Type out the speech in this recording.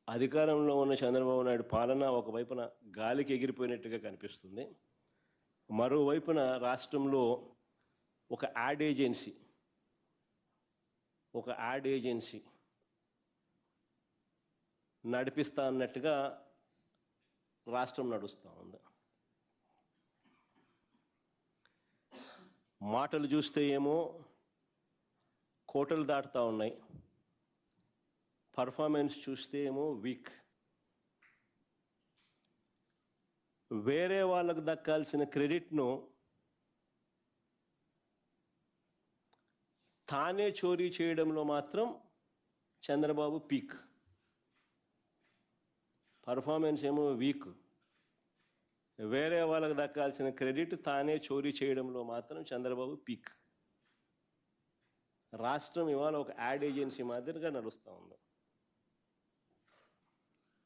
అధికారంలో ఉన్న చంద్రబాబు నాయుడు పాలన ఒకవైపున గాలికి ఎగిరిపోయినట్టుగా కనిపిస్తుంది. మరోవైపున రాష్ట్రంలో ఒక యాడ్ ఏజెన్సీ నడిపిస్తా అన్నట్టుగా రాష్ట్రం నడుస్తూ ఉంది. మాటలు చూస్తే ఏమో కోటలు దాటుతూ ఉన్నాయి, పర్ఫార్మెన్స్ చూస్తే ఏమో వీక్. వేరే వాళ్ళకు దక్కాల్సిన క్రెడిట్ను తానే చోరీ చేయడంలో మాత్రం చంద్రబాబు పీక్. పర్ఫార్మెన్స్ ఏమో వీక్, వేరే వాళ్ళకు దక్కాల్సిన క్రెడిట్ తానే చోరీ చేయడంలో మాత్రం చంద్రబాబు పీక్. రాష్ట్రం ఇవాళ ఒక యాడ్ ఏజెన్సీ మాదిరిగా నడుస్తూ ఉంది.